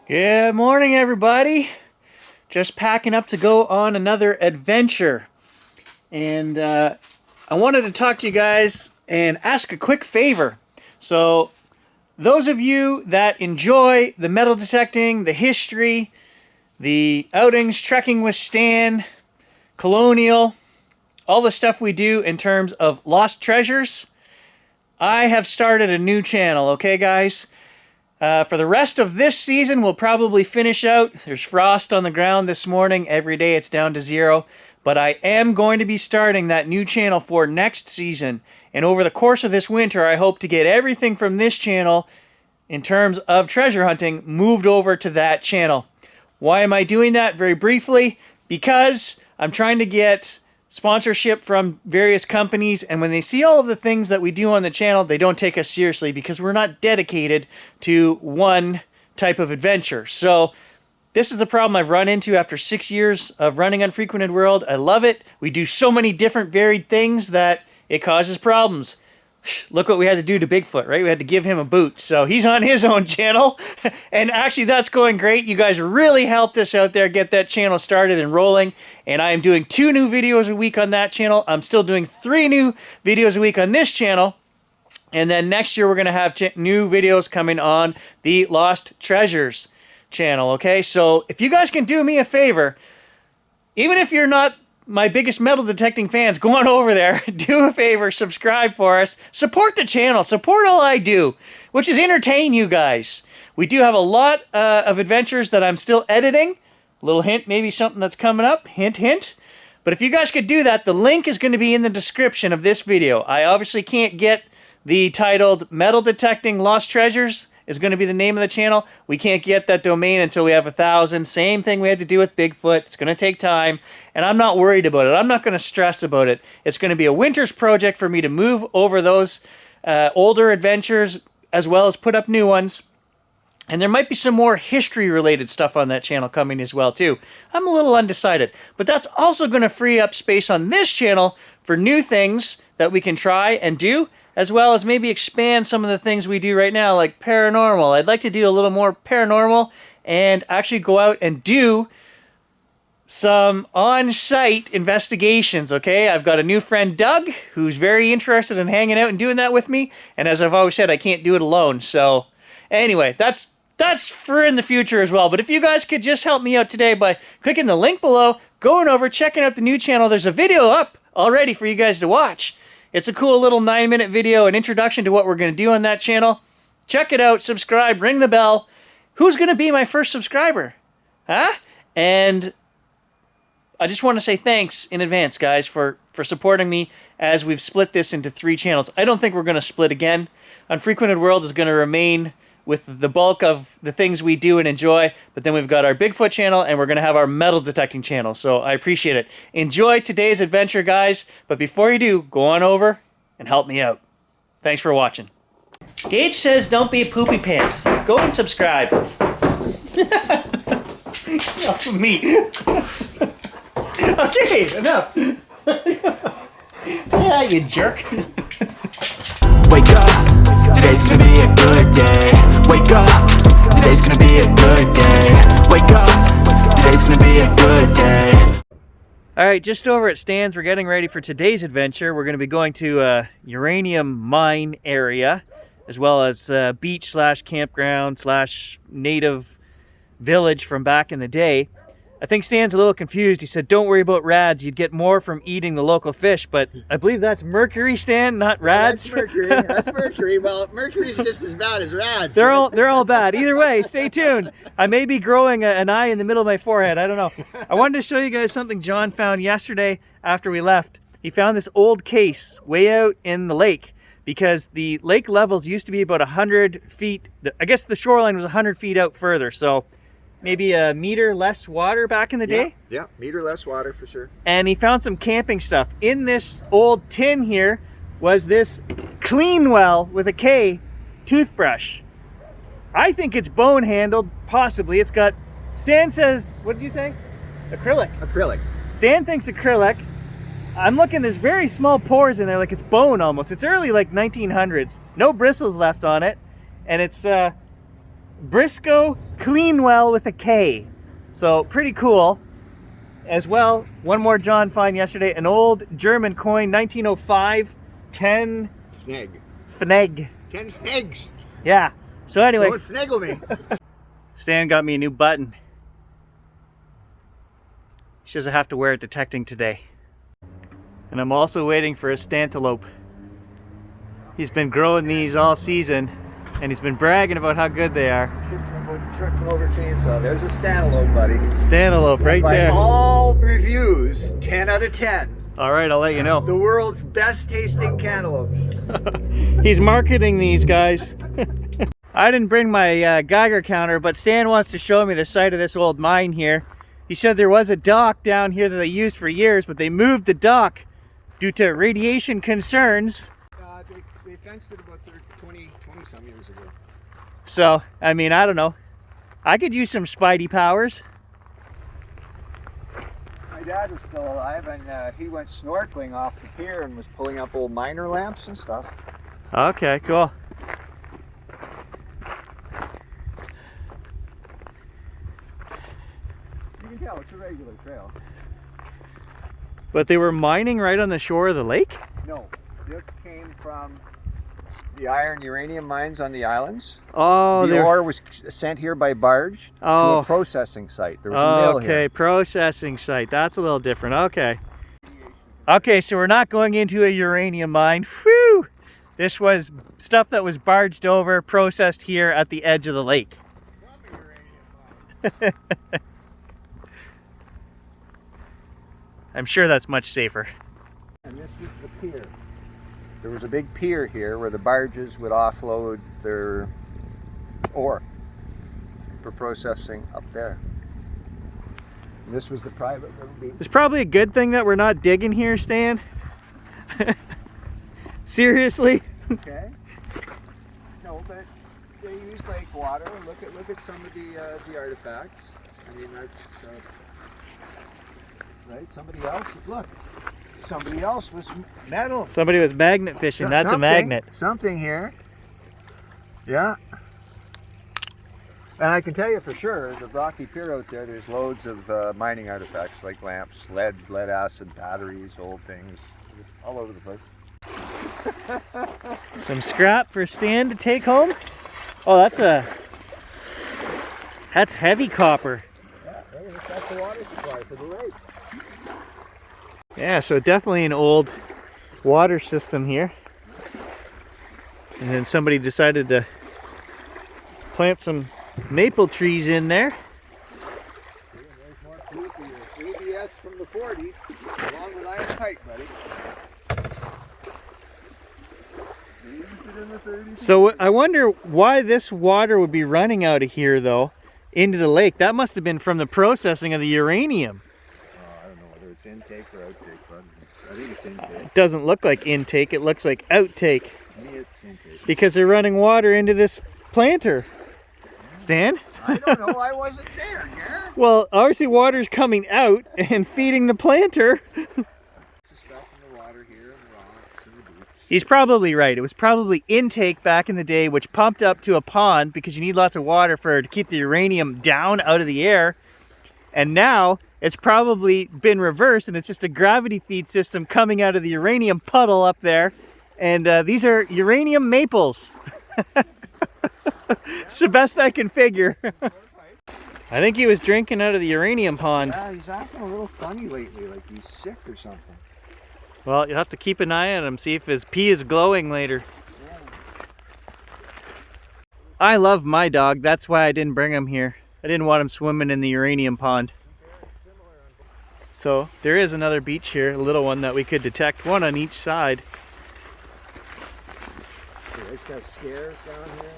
Good morning, everybody. Just packing up to go on another adventure. And I wanted to talk to you guys and ask a quick favor. So, those of you that enjoy the metal detecting, the history, the outings, trekking with Stan, Colonial, all the stuff we do in terms of lost treasures, I have started a new channel, okay, guys? For the rest of this season, we'll probably finish out. There's frost on the ground this morning. Every day it's down to 0. But I am going to be starting that new channel for next season. And over the course of this winter, I hope to get everything from this channel in terms of treasure hunting moved over to that channel. Why am I doing that? Very briefly, because I'm trying to get sponsorship from various companies, and when they see all of the things that we do on the channel, they don't take us seriously because we're not dedicated to one type of adventure. So this is the problem I've run into after 6 years of running Unfrequented World. I love it. We do so many different varied things that it causes problems. Look what we had to do to Bigfoot, right? We had to give him a boot. So he's on his own channel. And actually, that's going great. You guys really helped us out there get that channel started and rolling. And I am doing 2 new videos a week on that channel. I'm still doing 3 new videos a week on this channel. And then next year, we're going to have new videos coming on the Lost Treasures channel, okay? So if you guys can do me a favor, even if you're not my biggest metal detecting fans, go on over there, do a favor, subscribe for us, support the channel, support all I do, which is entertain you guys. We do have a lot of adventures that I'm still editing. A little hint, maybe something that's coming up. Hint, hint. But if you guys could do that, the link is going to be in the description of this video. I obviously can't get the titled Metal Detecting Lost Treasures is going to be the name of the channel. We can't get that domain until we have 1,000. Same thing we had to do with Bigfoot. It's going to take time, and I'm not worried about it. I'm not going to stress about it. It's going to be a winter's project for me to move over those older adventures as well as put up new ones. And there might be some more history-related stuff on that channel coming as well, too. I'm a little undecided. But that's also going to free up space on this channel for new things that we can try and do, as well as maybe expand some of the things we do right now, like paranormal. I'd like to do a little more paranormal and actually go out and do some on-site investigations, okay? I've got a new friend, Doug, who's very interested in hanging out and doing that with me. And as I've always said, I can't do it alone. So anyway, that's for in the future as well. But if you guys could just help me out today by clicking the link below, going over, checking out the new channel. There's a video up already for you guys to watch. It's a cool little 9-minute video, an introduction to what we're going to do on that channel. Check it out, subscribe, ring the bell. Who's going to be my first subscriber? Huh? And I just want to say thanks in advance, guys, for supporting me as we've split this into 3 channels. I don't think we're going to split again. Unfrequented World is going to remain with the bulk of the things we do and enjoy, but then we've got our Bigfoot channel, and we're going to have our metal detecting channel, so I appreciate it. Enjoy today's adventure, guys, but before you do, go on over and help me out. Thanks for watching. Gage says don't be poopy pants. Go and subscribe. Enough of me. Okay, enough. Yeah, you jerk. Wake up, today's gonna be a good day. Wake up, today's gonna be a good day. Wake up, today's gonna be a good day. Alright, just over at Stan's, we're getting ready for today's adventure. We're going to be going to a uranium mine area, as well as beach / campground / native village from back in the day. I think Stan's a little confused. He said, don't worry about rads. You'd get more from eating the local fish. But I believe that's mercury, Stan, not rads. That's mercury. That's mercury. Well, mercury's just as bad as rads. They're all bad. Either way, stay tuned. I may be growing an eye in the middle of my forehead. I don't know. I wanted to show you guys something John found yesterday after we left. He found this old case way out in the lake because the lake levels used to be about 100 feet. I guess the shoreline was 100 feet out further. So maybe a meter less water back in the day. Yeah, meter less water for sure. And he found some camping stuff. In this old tin here was this Clean Well with a K toothbrush. I think it's bone handled, possibly. It's got, Stan says, what did you say? Acrylic. Acrylic. Stan thinks acrylic. I'm looking, there's very small pores in there, like it's bone almost. It's early like 1900s. No bristles left on it. And it's Briscoe Cleanwell with a K. So pretty cool. As well, one more John find yesterday, an old German coin, 1905, 10 Fneg. Fneg. 10 Fnegs. Yeah. So anyway, Don't Fneggle me. Stan got me a new button. She doesn't have to wear it detecting today. And I'm also waiting for a Stantelope. He's been growing these all season, and he's been bragging about how good they are. Tripping over chainsaw. There's a Stantelope, buddy. Stantelope right By there. all reviews, 10 out of 10. All right, I'll let you know. The world's best tasting cantaloupes. He's marketing these guys. I didn't bring my Geiger counter, but Stan wants to show me the site of this old mine here. He said there was a dock down here that they used for years, but they moved the dock due to radiation concerns. They fenced it about 20 some years ago. So, I mean, I don't know. I could use some Spidey powers. My dad was still alive, and he went snorkeling off the pier and was pulling up old miner lamps and stuff. Okay, cool. You can tell it's a regular trail. But they were mining right on the shore of the lake? No, this came from the iron uranium mines on the islands. Oh, the ore was sent here by barge to a processing site. There was a mill here. Okay, processing site. That's a little different. Okay. Okay, so we're not going into a uranium mine. Whew! This was stuff that was barged over, processed here at the edge of the lake. I'm sure that's much safer. And this was the pier. There was a big pier here where the barges would offload their ore for processing up there. And this was the private little beach. It's probably a good thing that we're not digging here, Stan. Seriously? Okay. No, but they use lake water. Look at some of the artifacts. I mean, that's right. Somebody else was metal. Somebody was magnet fishing. That's a magnet. Something here. Yeah. And I can tell you for sure, the rocky pier out there, there's loads of mining artifacts like lamps, lead acid batteries, old things, all over the place. Some scrap for Stan to take home. Oh, that's heavy copper. Yeah, that's the water supply for the lake. Yeah, so definitely an old water system here. And then somebody decided to plant some maple trees in there. There's more proof of your ABS from the 40s, along with iron pipe, buddy. So I wonder why this water would be running out of here, though, into the lake. That must have been from the processing of the uranium. I don't know whether it's intake or outtake, but I think it's intake. It doesn't look like intake, it looks like outtake. Maybe it's intake. Because they're running water into this planter. Stan? I don't know, I wasn't there, Garrett. Well, obviously water's coming out and feeding the planter. He's probably right. It was probably intake back in the day, which pumped up to a pond because you need lots of water to keep the uranium down out of the air. And now it's probably been reversed, and it's just a gravity feed system coming out of the uranium puddle up there. And these are uranium maples. It's the best I can figure. I think he was drinking out of the uranium pond. Yeah, he's acting a little funny lately, like he's sick or something. Well, you'll have to keep an eye on him, see if his pee is glowing later. Yeah. I love my dog, that's why I didn't bring him here. I didn't want him swimming in the uranium pond. So there is another beach here, a little one that we could detect, one on each side. It's got stairs down here.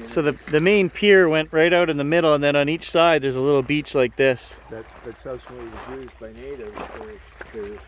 So the main pier went right out in the middle, and then on each side there's a little beach like this. That subsequently was used by natives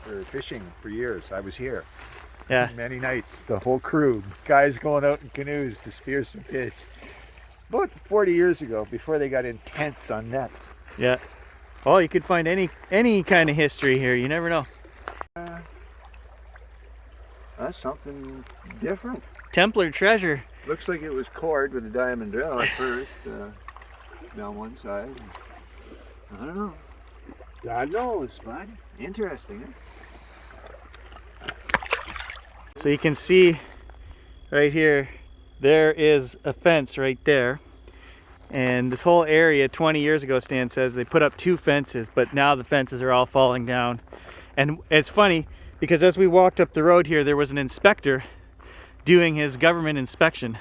for fishing for years. I was here. Yeah. Many nights, the whole crew, guys going out in canoes to spear some fish. About 40 years ago, before they got intense on nets. Yeah. Oh, you could find any kind of history here. You never know. That's something different. Templar treasure. Looks like it was cored with a diamond drill at first, down one side. I don't know. God knows, bud. Interesting, eh? So you can see right here, there is a fence right there. And this whole area 20 years ago, Stan says, they put up 2 fences, but now the fences are all falling down. And it's funny because as we walked up the road here, there was an inspector doing his government inspection.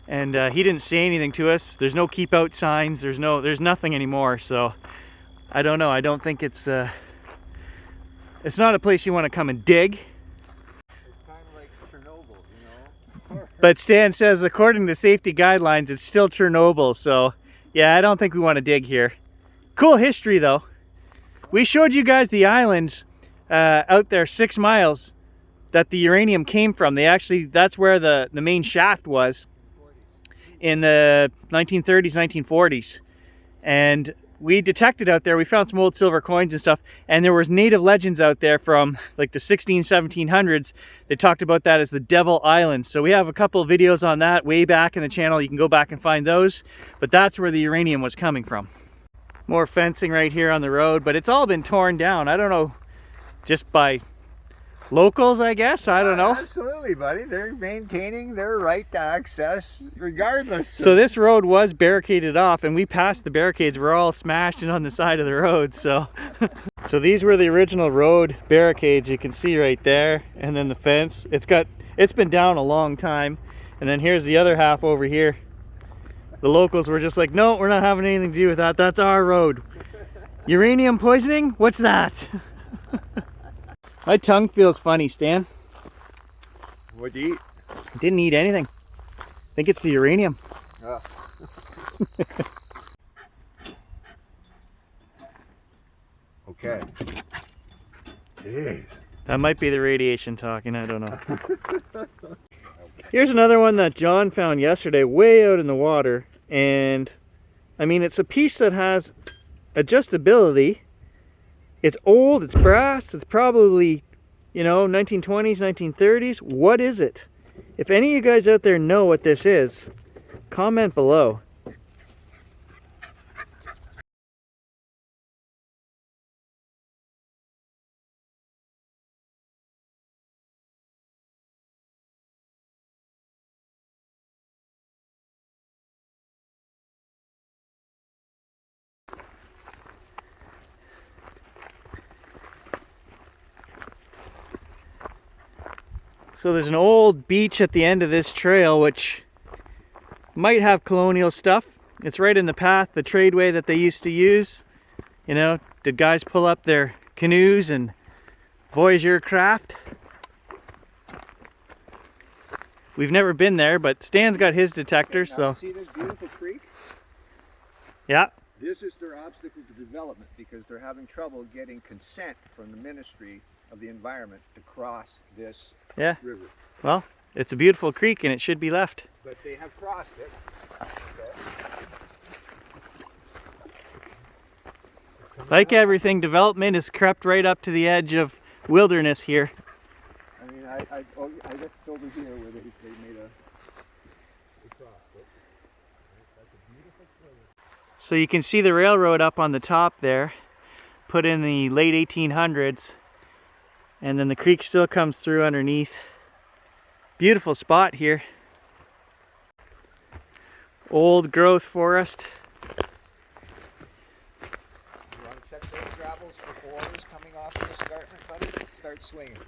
And he didn't say anything to us. There's no keep out signs. There's nothing anymore. So I don't know. I don't think it's not a place you want to come and dig. It's kind of like Chernobyl, you know? But Stan says, according to safety guidelines, it's still Chernobyl. So yeah, I don't think we want to dig here. Cool history though. We showed you guys the islands out there 6 miles that the uranium came from. That's where the main shaft was in the 1930s, 1940s. And we detected out there, we found some old silver coins and stuff, and there was native legends out there from like the 1700s. They talked about that as the Devil Islands. So we have a couple of videos on that way back in the channel. You can go back and find those, but that's where the uranium was coming from. More fencing right here on the road, but it's all been torn down. I don't know, just by locals, I guess. I don't know. Absolutely, buddy. They're maintaining their right to access regardless. So this road was barricaded off, and we passed the barricades. We're all smashed in on the side of the road. So these were the original road barricades you can see right there, and then the fence. It's been down a long time. And then here's the other half over here. The locals were just like, no, we're not having anything to do with that. That's our road. Uranium poisoning? What's that? My tongue feels funny, Stan. What'd you eat? Didn't eat anything. I think it's the uranium. Oh. Okay. Jeez. That might be the radiation talking, I don't know. Here's another one that John found yesterday way out in the water. And I mean, it's a piece that has adjustability. It's old, it's brass, it's probably, you know, 1920s, 1930s. What is it? If any of you guys out there know what this is, comment below. So there's an old beach at the end of this trail which might have colonial stuff. It's right in the path, the tradeway that they used to use. You know, did guys pull up their canoes and voyageur craft? We've never been there, but Stan's got his detector, so. See this beautiful creek? Yeah. This is their obstacle to development because they're having trouble getting consent from the Ministry of the Environment to cross this river. Well, it's a beautiful creek and it should be left. But they have crossed it. Okay. Like everything, development has crept right up to the edge of wilderness here. I mean, I just over here where they made a cross. That's a beautiful place. So you can see the railroad up on the top there, put in the late 1800s, and then the creek still comes through underneath. Beautiful spot here. Old growth forest. You want to check those gravels for borers coming off the escarpment, buddy? Start swinging.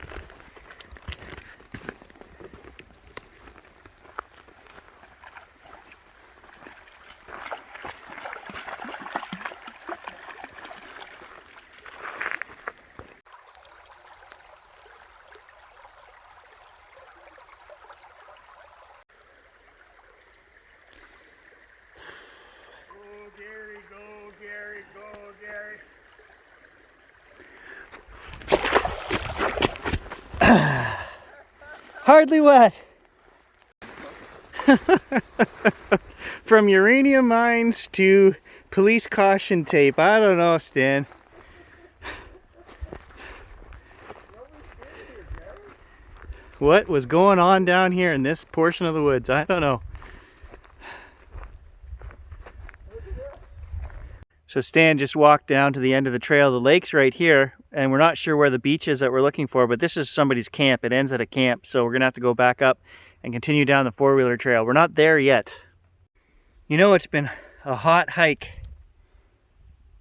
Hardly wet. From uranium mines to police caution tape. I don't know, Stan. what was going on down here in this portion of the woods. I don't know. So Stan just walked down to the end of the trail. The lake's right here, and we're not sure where the beach is that we're looking for, but this is somebody's camp. It ends at a camp, so we're gonna have to go back up and continue down the four-wheeler trail. We're not there yet. You know, it's been a hot hike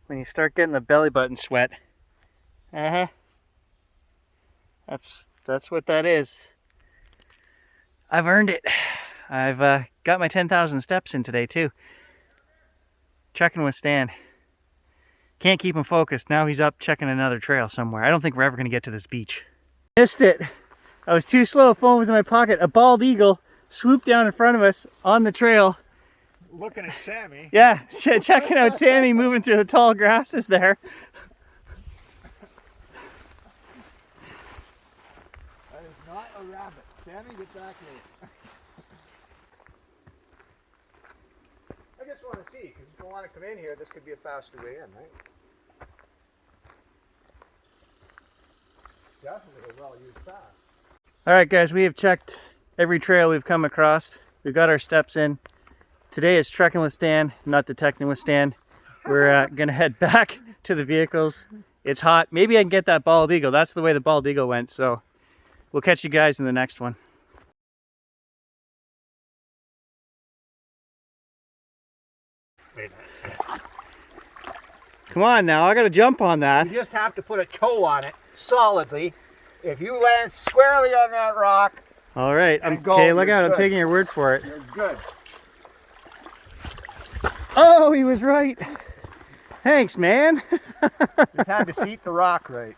when you start getting the belly button sweat. That's what that is. I've earned it. I've got my 10,000 steps in today too. Trekking with Stan. Can't keep him focused. Now he's up checking another trail somewhere. I don't think we're ever going to get to this beach. Missed it. I was too slow. Phone was in my pocket. A bald eagle swooped down in front of us on the trail. Looking at Sammy. Yeah, checking out Sammy moving through the tall grasses there. That is not a rabbit. Sammy, get back here. I just want to see, because if you want to come in here, this could be a faster way in, right? Definitely a well-used path. All right, guys, we have checked every trail we've come across. We've got our steps in. Today is trekking with Stan, not detecting with Stan. We're gonna head back to the vehicles. It's hot. Maybe I can get that bald eagle. That's the way the bald eagle went. So we'll catch you guys in the next one. Come on now, I gotta jump on that. You just have to put a toe on it solidly. If you land squarely on that rock, all right, okay, look out, I'm taking your word for it. You're good. Oh, he was right. Thanks, man. Just had to seat the rock right.